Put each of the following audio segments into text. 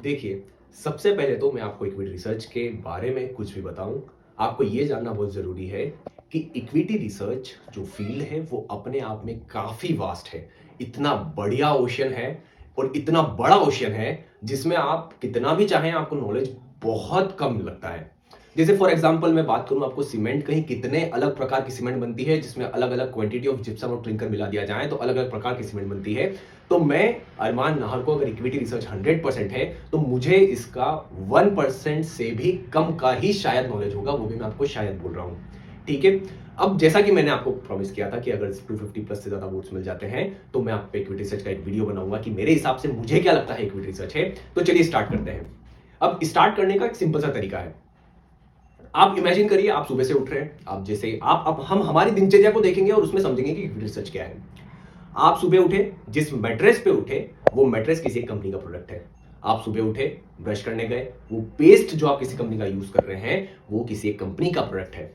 देखिए, सबसे पहले तो मैं आपको इक्विटी रिसर्च के बारे में कुछ भी बताऊँ, आपको ये जानना बहुत ज़रूरी है कि इक्विटी रिसर्च जो फ़ील्ड है, वो अपने आप में काफ़ी वास्ट है। इतना बढ़िया ओशन है और इतना बड़ा ओशन है, जिसमें आप कितना भी चाहें, आपको नॉलेज बहुत कम लगता है। जैसे फॉर एग्ज़ाम्पल मैं बात करूँ आपको सीमेंट कहीं कितने अलग प्रकार की सीमेंट बनती है, जिसमें अलग-अलग क्वांटिटी ऑफ जिप्सम और क्लिंकर मिला दिया जाए, तो अलग-अलग प्रकार की सीमेंट बनती है। तो मैं अरमान नाहर को अगर इक्विटी रिसर्च 100% है, तो मुझे इसका 1% से भी कम का ही शायद नॉलेज होगा, वो भी मैं आपको शायद बोल रहा हूँ। ठीक है? अब जैसा कि मैंने आपको प्रॉमिस किया था कि अगर 250 प्लस से ज़्यादा वोट्स मिल जाते हैं, तो मैं आप पे इक्विटी रिसर्च का एक वीडियो बनाऊँगा कि मेरे हिसाब से मुझे क्या लगता है इक्विटी रिसर्च है। तो चलिए स्टार्ट करते हैं। अब स्टार्ट करने का एक सिंपल सा तरीका है। आप इमेजिन करिए आप सुबह से उठ रहे हैं, आप जैसे आप अब हम हमारी दिनचर्या को देखेंगे और उसमें समझेंगे कि इक्विटी रिसर्च क्या है। आप सुबह उठे, जिस मैट्रेस पे उठे, वो मैट्रेस किसी एक कंपनी का प्रोडक्ट है। आप सुबह उठे, ब्रश करने गए, वो पेस्ट जो आप किसी कंपनी का यूज कर रहे हैं, वो किसी एक कंपनी का प्रोडक्ट है।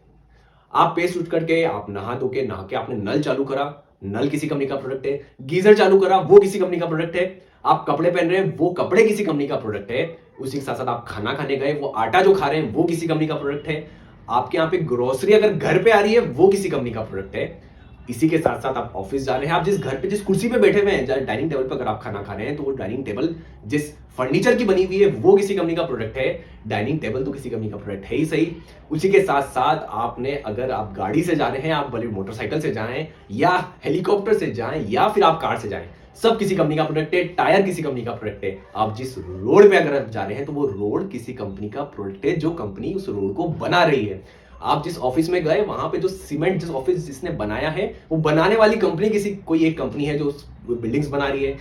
आप पेस्ट उठ करके, आप नहा के आपने नल चालू करा, नल किसी कंपनी का प्रोडक्ट है। गीजर चालू करा, वो किसी कंपनी का प्रोडक्ट है। आप कपड़े पहन रहे हैं, वो कपड़े किसी कंपनी का प्रोडक्ट है। उसी के साथ साथ आप खाना खाने गए, वो आटा जो खा रहे हैं, वो किसी कंपनी का प्रोडक्ट है। आपके यहाँ पे ग्रोसरी अगर घर पे आ रही है, वो किसी कंपनी का प्रोडक्ट है। इसी के साथ साथ आप ऑफिस जा रहे हैं, आप जिस घर पे जिस कुर्सी पे बैठे हुए हैं, डाइनिंग टेबल पर अगर आप खाना खा रहे हैं, तो वो डाइनिंग टेबल जिस फर्नीचर की बनी हुई है, वो किसी कंपनी का प्रोडक्ट है। डाइनिंग टेबल तो किसी कंपनी का प्रोडक्ट है ही सही। उसी के साथ साथ आपने अगर आप गाड़ी से जा रहे हैं, आप भले मोटरसाइकिल से जाएं या हेलीकॉप्टर से जाएं या फिर आप कार से जाएं, सब किसी कंपनी का प्रोडक्ट है। टायर किसी कंपनी का प्रोडक्ट है। आप जिस रोड पे अगर आप जा रहे हैं, तो वो रोड किसी कंपनी का प्रोडक्ट है, जो कंपनी उस रोड को बना रही है। आप जिस ऑफिस में गए, वहां पे जो सीमेंट जिस ऑफिस जिसने बनाया है, वो बनाने वाली कंपनी किसी कोई एक कंपनी है जो बिल्डिंग्स बना रही है।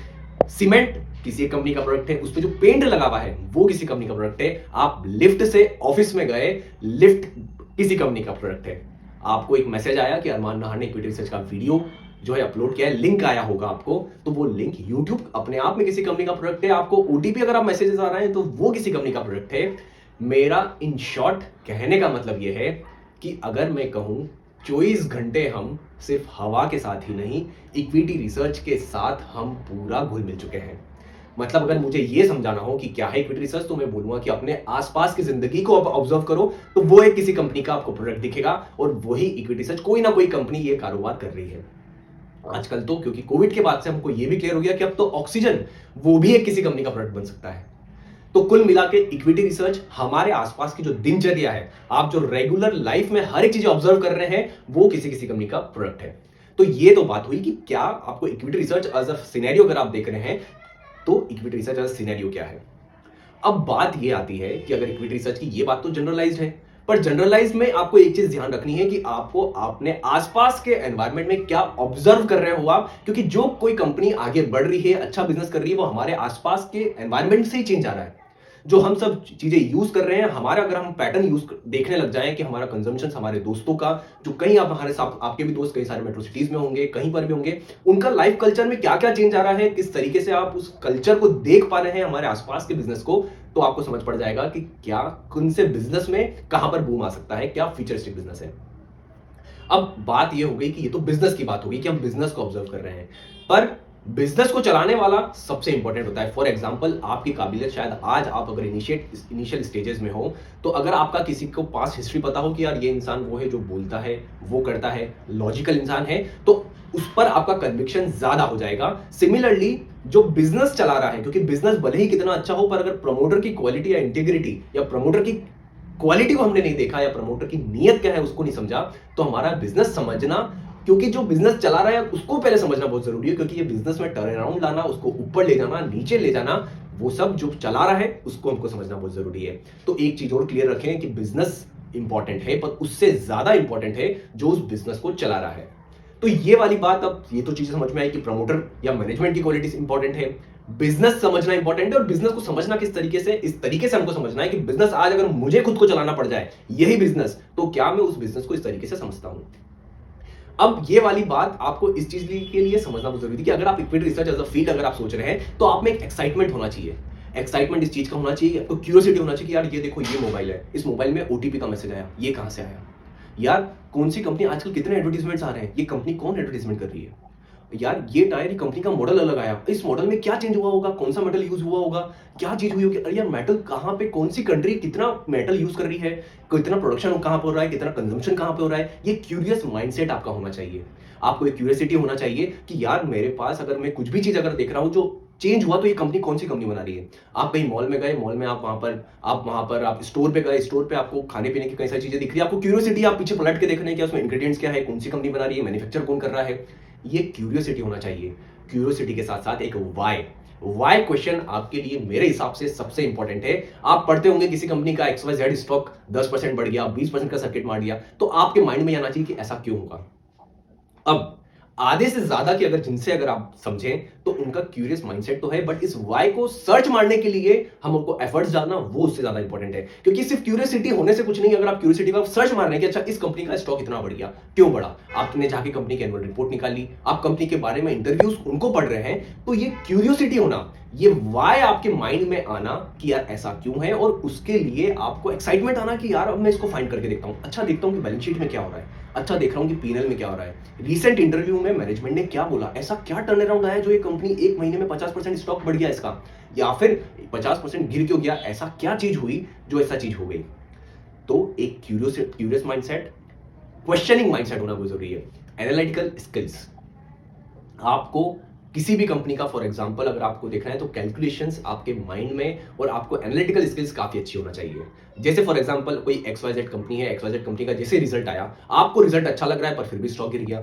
सीमेंट किसी एक कंपनी का प्रोडक्ट है, उस पे जो पेंट लगा हुआ है, वो किसी कंपनी का प्रोडक्ट है। आप लिफ्ट से ऑफिस में गए, लिफ्ट किसी कंपनी का प्रोडक्ट है। आपको एक मैसेज आया कि अरमान नाहर ने इक्विटी रिसर्च का वीडियो जो है अपलोड किया है, लिंक आया होगा आपको, तो वो लिंक यूट्यूब अपने आप में किसी कंपनी का प्रोडक्ट है। आपको ओटीपी अगर आप मैसेजेस आ रहे हैं, तो वो किसी कंपनी का प्रोडक्ट है। मेरा इन शॉर्ट कहने का मतलब यह है कि अगर मैं कहूं 24 घंटे हम सिर्फ हवा के साथ ही नहीं, इक्विटी रिसर्च के साथ हम पूरा घुल मिल चुके हैं। मतलब अगर मुझे ये समझाना हो कि क्या है इक्विटी रिसर्च, तो मैं बोलूंगा कि अपने आसपास की जिंदगी को आप ऑब्जर्व करो, तो वो एक किसी कंपनी का आपको प्रोडक्ट दिखेगा और वही इक्विटी रिसर्च कोई ना कोई कंपनी ये कारोबार कर रही है। आजकल तो क्योंकि कोविड के बाद से हमको ये भी क्लियर हो गया कि अब तो ऑक्सीजन वो भी एक किसी कंपनी का प्रोडक्ट बन सकता है। तो कुल मिला के इक्विटी रिसर्च हमारे आसपास की जो दिनचर्या है, आप जो रेगुलर लाइफ में हर एक चीज ऑब्जर्व कर रहे हैं, वो किसी किसी कंपनी का प्रोडक्ट है। तो ये तो बात हुई कि क्या आपको equity research as a scenario अगर आप देख रहे हैं, तो equity research as a scenario क्या है। अब बात ये आती है कि अगर इक्विटी रिसर्च की ये बात तो जनरलाइज्ड है, पर जनरलाइज में आपको एक चीज ध्यान रखनी है कि आपको अपने आसपास के एनवायरनमेंट में क्या ऑब्जर्व कर रहे हो आप, क्योंकि जो कोई कंपनी आगे बढ़ रही है, अच्छा बिजनेस कर रही है, वो हमारे आसपास के एनवायरनमेंट से ही चेंज आ रहा है। जो हम सब चीजें यूज कर रहे हैं, हमारा अगर हम पैटर्न यूज देखने लग जाएं कि हमारा कंजम्पशन हमारे दोस्तों का, जो कहीं आप हमारे साथ आपके भी दोस्त कई सारे मेट्रो सिटीज में होंगे, कहीं पर भी होंगे, उनका लाइफ कल्चर में क्या क्या चेंज आ रहा है, किस तरीके से आप उस कल्चर को देख पा रहे हैं हमारे आसपास के बिजनेस को, तो आपको समझ पड़ जाएगा कि क्या कौन से बिजनेस में कहां पर बूम आ सकता है, क्या फ्यूचरिस्टिक बिजनेस है। अब बात ये हो गई कि ये तो बिजनेस की बात होगी कि हम बिजनेस को ऑब्जर्व कर रहे हैं, पर बिजनेस को चलाने वाला सबसे इंपॉर्टेंट होता है। फॉर एग्जांपल, आपकी काबिलियत शायद आज आप अगर इनिशियल स्टेजेस में हो, तो अगर आपका किसी को पास हिस्ट्री पता हो कि यार ये इंसान वो है जो बोलता है, वो करता है, लॉजिकल इंसान है, तो उस पर आपका कन्विक्शन ज्यादा हो जाएगा। सिमिलरली जो बिजनेस चला रहा है, क्योंकि बिजनेस भले ही कितना अच्छा हो, पर अगर प्रमोटर की क्वालिटी या इंटीग्रिटी या प्रमोटर की क्वालिटी को हमने नहीं देखा या प्रमोटर की नीयत क्या है उसको नहीं समझा, तो हमारा बिजनेस समझना, क्योंकि जो बिजनेस चला रहा है उसको पहले समझना बहुत जरूरी है, क्योंकि ये बिजनेस में टर्न अराउंड लाना, उसको ऊपर ले जाना, नीचे ले जाना, वो सब जो चला रहा है उसको हमको समझना बहुत जरूरी है। तो एक चीज और क्लियर रखें कि बिजनेस इंपॉर्टेंट है, पर उससे ज्यादा इंपॉर्टेंट है जो उस बिजनेस को चला रहा है। तो ये वाली बात, अब ये तो चीजें समझ में आई कि प्रमोटर या मैनेजमेंट की क्वालिटी इंपॉर्टेंट है, बिजनेस समझना इंपॉर्टेंट है, और बिजनेस को समझना किस तरीके से, इस तरीके से हमको समझना है कि बिजनेस आज अगर मुझे खुद को चलाना पड़ जाए, यही बिजनेस, तो क्या मैं उस बिजनेस को इस तरीके से समझता हूं। अब ये वाली बात आपको इस चीज के लिए समझना बहुत जरूरी है कि अगर आप equity research as a field अगर आप सोच रहे हैं, तो आप में एक एक्साइटमेंट होना चाहिए। एक्साइटमेंट इस चीज का होना चाहिए, आपको क्यूरियोसिटी होना चाहिए कि यार ये देखो, ये मोबाइल है, इस मोबाइल में ओटीपी का मैसेज आया, ये कहां से आया, यार कौन सी कंपनी, आजकल कितने एडवर्टीजमेंट्स आ रहे हैं, ये कंपनी कौन एडवर्टीजमेंट कर रही है। यार ये टायर की कंपनी का मॉडल अलग आया, इस मॉडल में क्या चेंज हुआ होगा, कौन सा मेटल यूज हुआ होगा, क्या चीज हुई होगी, अरे यार मेटल कहाँ पे, कौन सी कंट्री कितना मेटल यूज कर रही है, कितना प्रोडक्शन कहाँ पे हो रहा है, कितना कंजम्पशन कहाँ पे हो रहा है। ये क्यूरियस माइंडसेट आपका होना चाहिए। आपको एक क्यूरियोसिटी होना चाहिए कि यार मेरे पास अगर मैं कुछ भी चीज अगर देख रहा हूँ जो चेंज हुआ, तो ये कंपनी कौन सी कंपनी बना रही है। आप कहीं मॉल में गए, मॉल में आप वहां पर आप स्टोर पे गए, स्टोर पे आपको खाने पीने की कई सारी चीजें दिख रही है, आपको क्यूरियोसिटी, आप पीछे पलट के देख रहे हैं कि उसमें इंग्रेडिएंट्स क्या है, कौन सी कंपनी बना रही है, मैन्युफैक्चर कौन कर रहा है। ये क्यूरियोसिटी होना चाहिए। क्यूरियोसिटी के साथ साथ एक वाई, वाई क्वेश्चन आपके लिए मेरे हिसाब से सबसे इंपॉर्टेंट है। आप पढ़ते होंगे किसी कंपनी का XYZ स्टॉक 10% बढ़ गया, 20% का सर्किट मार दिया, तो आपके माइंड में आना चाहिए कि ऐसा क्यों होगा। अब आधे से ज्यादा की अगर जिनसे अगर आप समझें तो उनका क्यूरियस माइंडसेट तो है, बट इस वाई को सर्च मारने के लिए हमको एफर्ट्स डालना वो उससे ज्यादा इंपॉर्टेंट है। क्योंकि सिर्फ क्यूरियोसिटी होने से कुछ नहीं, अगर आप क्यूरियोसिटी का सर्च मार रहे हैं कि अच्छा इस कंपनी का स्टॉक इतना बढ़ गया, क्यों बढ़ा, आपने जाके कंपनी की एनुअल रिपोर्ट निकाली, आप कंपनी के बारे में इंटरव्यूज उनको पढ़ रहे हैं, तो ये क्यूरियोसिटी होना, ये वाई आपके माइंड में आना कि यार ऐसा क्यों है, और उसके लिए आपको एक्साइटमेंट आना कि यार अब मैं इसको फाइंड करके देखता हूं, अच्छा देखता हूं कि बैलेंस शीट में क्या हो रहा है, अच्छा देख रहा हूं कि पीएनएल में क्या हो रहा है, रीसेंट इंटरव्यू में मैनेजमेंट ने क्या बोला, ऐसा क्या टर्न अराउंड आया जो ये कंपनी एक महीने में 50% स्टॉक बढ़ गया इसका, या फिर 50% गिर क्यों गया, ऐसा क्या चीज हुई जो ऐसा चीज हो गई। तो एक क्यूरियस माइंडसेट, क्वेश्चनिंग माइंडसेट होना बहुत जरूरी है। एनालिटिकल स्किल्स, आपको किसी भी कंपनी का फॉर एग्जांपल अगर आपको देखना है तो कैलकुलेशंस आपके माइंड में, और आपको एनालिटिकल स्किल्स काफी अच्छी होना चाहिए। जैसे फॉर एग्जांपल कोई XYZ कंपनी है, XYZ कंपनी का जैसे रिजल्ट आया, आपको रिजल्ट अच्छा लग रहा है पर फिर भी स्टॉक गिर गया,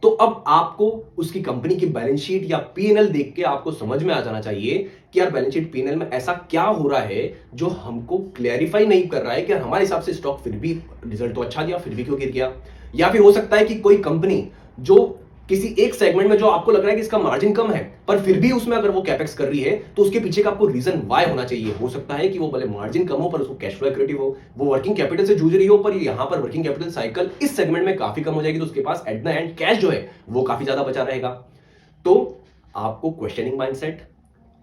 तो अब आपको उसकी कंपनी की बैलेंस शीट या पीएनएल देख के आपको समझ में आ जाना चाहिए कि यार बैलेंस शीट पीएनएल में ऐसा क्या हो रहा है जो हमको क्लैरिफाई नहीं कर रहा है कि हमारे हिसाब से स्टॉक फिर भी रिजल्ट तो अच्छा दिया, फिर भी क्यों गिर गया। या फिर हो सकता है कि कोई कंपनी जो किसी एक सेगमेंट में जो आपको लग रहा है कि इसका मार्जिन कम है, पर फिर भी उसमें अगर वो कैपेक्स कर रही है, तो उसके पीछे का आपको रीजन वाई होना चाहिए। हो सकता है कि वो भले मार्जिन कम हो पर उसको कैश फ्लो एक्रेटिव हो, वो वर्किंग कैपिटल से जूझ रही हो, पर यहां पर वर्किंग कैपिटल साइकिल इस सेगमेंट में काफी कम हो जाएगी, तो उसके पास एट द एंड कैश जो है वो काफी ज्यादा बचा रहेगा। तो आपको क्वेश्चनिंग माइंडसेट,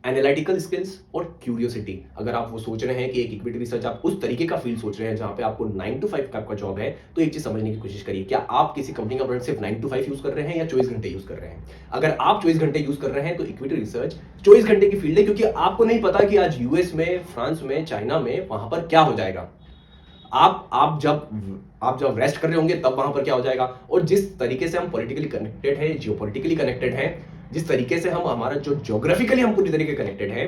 एनालिटिकल स्किल्स और क्यूरियोसिटी, अगर आप वो सोच रहे हैं कि एक इक्विटी रिसर्च आप उस तरीके का फील्ड सोच रहे हैं जहां पे आपको 9 to 5 का आपका जॉब है, तो एक चीज समझने की कोशिश करिए, क्या आप किसी कंपनी का प्रोडक्ट सिर्फ 9 to 5 यूज कर रहे हैं या 24 घंटे यूज कर रहे हैं। अगर आप 24 घंटे यूज कर रहे हैं तो इक्विटी रिसर्च 24 घंटे की फील्ड है, क्योंकि आपको नहीं पता कि आज यूएस में, फ्रांस में, चाइना में वहां पर क्या हो जाएगा। आप जब रेस्ट कर रहे होंगे तब वहां पर क्या हो जाएगा। और जिस तरीके से हम पॉलिटिकली कनेक्टेड है, जियोपॉलिटिकली कनेक्टेड है, जिस तरीके से हम हमारा जो ज्योग्राफिकली हम पूरी तरीके कनेक्टेड है,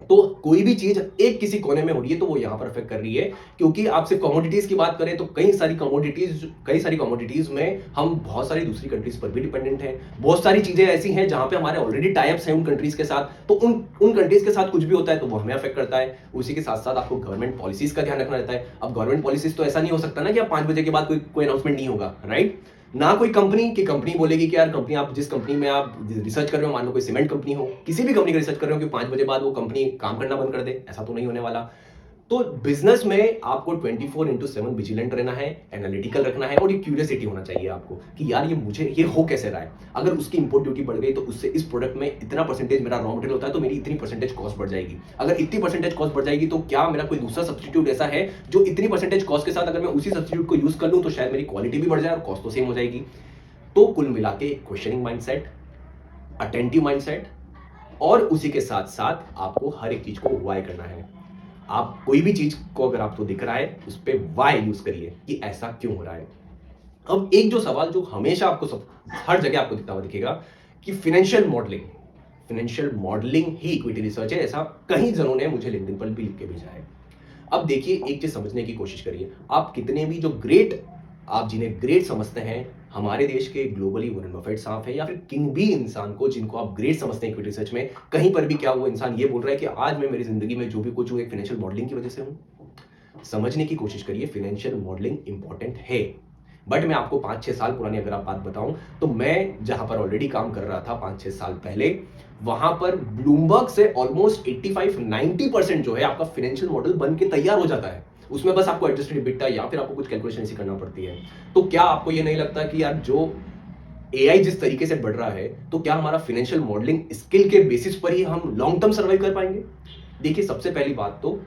तो कोई भी चीज एक किसी कोने में हो रही है तो वो यहां पर अफेक्ट कर रही है। क्योंकि आप सिर्फ कमोडिटीज की बात करें तो कई सारी कमोडिटीज में हम बहुत सारी दूसरी कंट्रीज पर भी डिपेंडेंट हैं। बहुत सारी चीजें ऐसी हैं जहां पे हमारे ऑलरेडी टाइप्स हैं उन कंट्रीज के साथ, तो उन कंट्रीज के साथ कुछ भी होता है तो वो हमें अफेक्ट करता है। उसी के साथ साथ आपको गवर्नमेंट पॉलिसीज का ध्यान रखना रहता है। अब गवर्नमेंट पॉलिसीज तो ऐसा नहीं हो सकता ना कि आप 5 बजे के बाद कोई अनाउंसमेंट नहीं होगा, राइट। ना कोई कंपनी बोलेगी कि यार कंपनी, आप जिस कंपनी में आप रिसर्च कर रहे हो, मान लो कोई सीमेंट कंपनी हो, किसी भी कंपनी का रिसर्च कर रहे हो, कि 5 बजे बाद वो कंपनी काम करना बंद कर दे, ऐसा तो नहीं होने वाला। तो बिजनेस में आपको 24/7 विजिलेंट रहना है, एनालिटिकल रखना है, और ये क्यूरियोसिटी होना चाहिए आपको कि यार ये हो कैसे रहा है। अगर उसकी इंपोर्ट ड्यूटी बढ़ गई तो उससे इस प्रोडक्ट में इतना परसेंटेज मेरा रॉ मटेरियल होता है तो मेरी इतनी परसेंटेज कॉस्ट बढ़ जाएगी। अगर इतनी परसेंटेज कॉस्ट बढ़ जाएगी तो क्या मेरा कोई दूसरा सब्सटीट्यूट ऐसा है जो इतनी परसेंटेज कॉस्ट के साथ अगर मैं उसी सब्सटीट्यूट को यूज कर लूं तो शायद मेरी क्वालिटी भी बढ़ जाए और कॉस्ट तो सेम हो जाएगी। तो कुल मिला के क्वेश्चनिंग माइंडसेट, अटेंटिव माइंडसेट, और उसी के साथ साथ आपको हर एक चीज को वाई करना है। आप कोई भी चीज को अगर आपको दिख रहा है उस पर वाई यूज करिए कि ऐसा क्यों हो रहा है। अब एक जो सवाल जो हमेशा आपको हर जगह आपको दिखता हुआ दिखेगा कि फाइनेंशियल मॉडलिंग ही इक्विटी रिसर्च है, ऐसा कई जनों ने मुझे लिंक्डइन पर भी लिख के भेजा है। अब देखिए, एक चीज समझने की कोशिश करिए, आप कितने भी आप जिन्हें ग्रेट समझते हैं, हमारे देश के ग्लोबली वॉरेन बफेट साहब है, या फिर किन भी इंसान को जिनको आप ग्रेट समझते हैं इक्विटी रिसर्च में, कहीं पर भी क्या वो इंसान ये बोल रहा है कि आज मैं मेरी जिंदगी में जो भी कुछ हूं एक फाइनेंशियल मॉडलिंग की वजह से हूं। समझने की कोशिश करिए, फाइनेंशियल मॉडलिंग इंपॉर्टेंट है। बट मैं आपको 5-6 साल पुरानी अगर आप बात बताऊं तो मैं जहां पर ऑलरेडी काम कर रहा था 5-6 साल पहले, वहां पर ब्लूमबर्ग से ऑलमोस्ट 85-90% जो है आपका फाइनेंशियल मॉडल बन के तैयार हो जाता है। उसमें बस आपको एडजस्टेड इबिटा या फिर आपको कुछ कैलकुलेशन ऐसी करना पड़ती है। तो क्या आपको ये नहीं लगता कि यार जो एआई जिस तरीके से बढ़ रहा है, तो क्या हमारा फाइनेंशियल मॉडलिंग स्किल के बेसिस पर ही हम लॉन्ग टर्म सर्वाइव कर पाएंगे। देखिए, सबसे पहली बात तो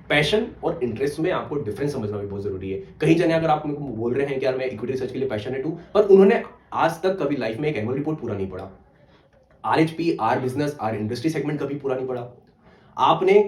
पैशन और इंटरेस्ट में आपको डिफरेंस समझना भी बहुत जरूरी है। कई जने अगर आप मेरे को बोल रहे हैं कि यार मैं इक्विटी रिसर्च के लिए पैशनेट हूं, पर उन्होंने आज तक कभी लाइफ में एक एनुअल रिपोर्ट पूरा नहीं पढ़ा, RHP, or business, or industry segment कभी पूरा नहीं पढ़ा। आपने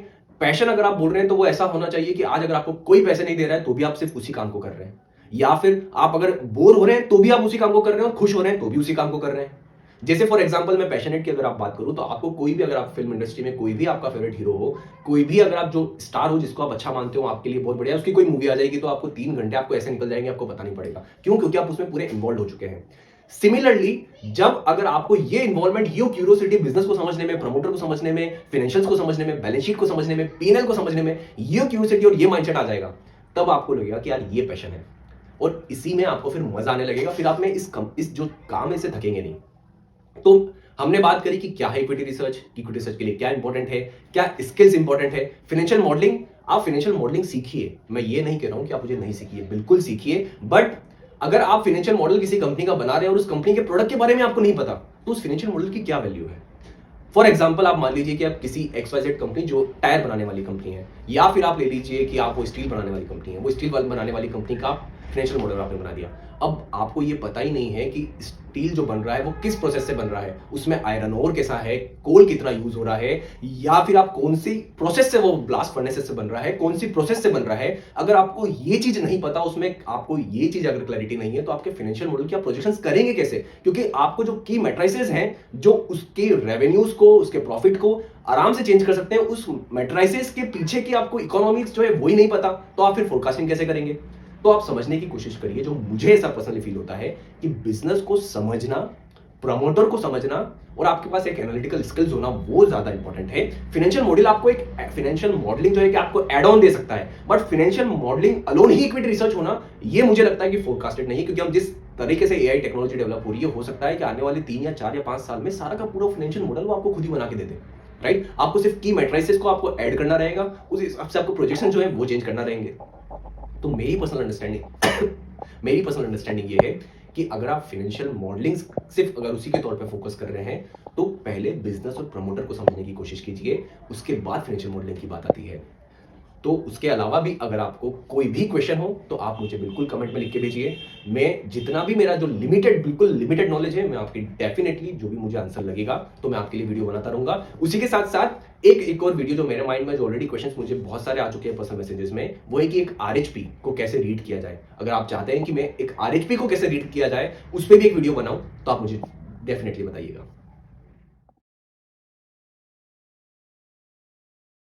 पैशन अगर आप बोल रहे हैं तो वो ऐसा होना चाहिए कि आज अगर आपको कोई पैसे नहीं दे रहा है तो भी आप सिर्फ उसी काम को कर रहे हैं, या फिर आप अगर बोर हो रहे हैं तो भी आप उसी काम को कर रहे हैं और खुश हो रहे हैं तो भी उसी काम को कर रहे हैं। जैसे फॉर एग्जांपल मैं पैशनेट की अगर आप बात करूं तो आपको कोई भी, अगर आप फिल्म इंडस्ट्री में कोई भी आपका फेवरेट हीरो हो, कोई भी अगर आप जो स्टार हो जिसको आप अच्छा मानते हो, आपके लिए बहुत बढ़िया, उसकी कोई मूवी आ जाएगी तो आपको 3 घंटे आपको ऐसे निकल जाएंगे, आपको पता नहीं पड़ेगा। क्यों? क्योंकि आप उसमें पूरे इन्वॉल्व हो चुके हैं। सिमिलरली, जब अगर आपको ये इन्वॉल्वमेंट, ये क्यूरियोसिटी बिजनेस को समझने में, प्रमोटर को समझने में, फाइनेंशियल्स को समझने में, बैलेंस शीट को समझने में, पीएनएल को समझने में, ये क्यूरियोसिटी और ये माइंडसेट आ जाएगा, तब आपको लगेगा कि यार ये पैशन है और इसी में आपको फिर मजा आने लगेगा। फिर आप में इस जो काम है इससे थकेंगे नहीं। तो हमने बात करी कि क्या है इक्विटी रिसर्च, इक्विटी रिसर्च के लिए क्या इंपॉर्टेंट है, क्या स्किल्स इंपॉर्टेंट है, फाइनेंशियल मॉडलिंग। आप फाइनेंशियल मॉडलिंग सीखिए, मैं ये नहीं कह रहा हूं कि आप मुझे नहीं सीखिए, बिल्कुल सीखिए। बट अगर आप फाइनेंशियल मॉडल किसी कंपनी का बना रहे हैं और उस कंपनी के प्रोडक्ट के बारे में आपको नहीं पता, तो उस फाइनेंशियल मॉडल की क्या वैल्यू है। फॉर एग्जाम्पल, आप मान लीजिए कि आप किसी XYZ कंपनी जो टायर बनाने वाली कंपनी है, या फिर आप ले लीजिए कि आप वो स्टील बनाने वाली कंपनी है, वो स्टील बनाने वाली कंपनी का फाइनेंशियल मॉडल आपने बना दिया। अब आपको ये पता ही नहीं है कि स्टील जो बन रहा है वो किस प्रोसेस से बन रहा है, उसमें आयरन ओर कैसा है, कोल कितना यूज हो रहा है, या फिर आप कौन सी प्रोसेस से वो ब्लास्ट फर्नेसेस से बन रहा है, कौन सी प्रोसेस से बन रहा है। अगर आपको ये चीज नहीं पता, उसमें आपको ये चीज अगर क्लैरिटी नहीं है, तो आपके फाइनेंशियल मॉडल की आप प्रोजेक्शंस करेंगे कैसे? क्योंकि आपको जो की मैट्रिसेस हैं जो उसके रेवेन्यूज को, उसके प्रॉफिट को आराम से चेंज कर सकते हैं, उस मैट्रिसेस के पीछे की आपको इकोनॉमिक्स जो है वही नहीं पता, तो आप फिर फोरकास्टिंग कैसे करेंगे? तो आप समझने की कोशिश करिए। जो मुझे ऐसा पर्सनली फील होता है कि बिजनेस को समझना, प्रमोटर को समझना और आपके पास एक एनालिटिकल स्किल्स होना वो ज्यादा इंपॉर्टेंट है। फाइनेंशियल मॉडल आपको एक फाइनेंशियल मॉडलिंग जो है कि आपको एड ऑन दे सकता है, but financial modelling alone he equity research होना, ये मुझे लगता है कि फोरकास्टेड नहीं है। क्योंकि हम जिस तरीके से एआई टेक्नोलॉजी डेवलप हो रही है, हो सकता है कि आने वाले 3 या 4 या 5 साल में सारा का पूरा फाइनेंशियल मॉडल वो आपको खुद ही बना के दे दे। राइट? आपको सिर्फ की मैट्रिसेस को आपको ऐड करना रहेगा, उस हिसाब से आपको प्रोजेक्शन जो है वो चेंज करना रहेंगे। तो मेरी पर्सनल अंडरस्टैंडिंग ये है कि अगर आप फाइनेंशियल मॉडलिंग सिर्फ अगर उसी के तौर पे फोकस कर रहे हैं, तो पहले बिजनेस और प्रमोटर को समझने की कोशिश कीजिए, उसके बाद फाइनेंशियल मॉडलिंग की बात आती है। तो उसके अलावा भी अगर आपको कोई भी क्वेश्चन हो तो आप मुझे बिल्कुल कमेंट में लिख के भेजिए। मैं जितना भी मेरा जो बिल्कुल लिमिटेड नॉलेज है, मैं आपकी डेफिनेटली जो भी मुझे आंसर लगेगा तो मैं आपके लिए वीडियो बनाता रहूंगा। उसी के साथ साथ एक और वीडियो जो मेरे माइंड में, जो ऑलरेडी क्वेश्चंस मुझे बहुत सारे आ चुके हैं पर्सनल मैसेजेस में, वो है कि एक आरएचपी को कैसे रीड किया जाए। अगर आप चाहते हैं कि मैं एक आरएचपी को कैसे रीड किया जाए उस पर भी एक वीडियो बनाऊं तो आप मुझे डेफिनेटली बताइएगा।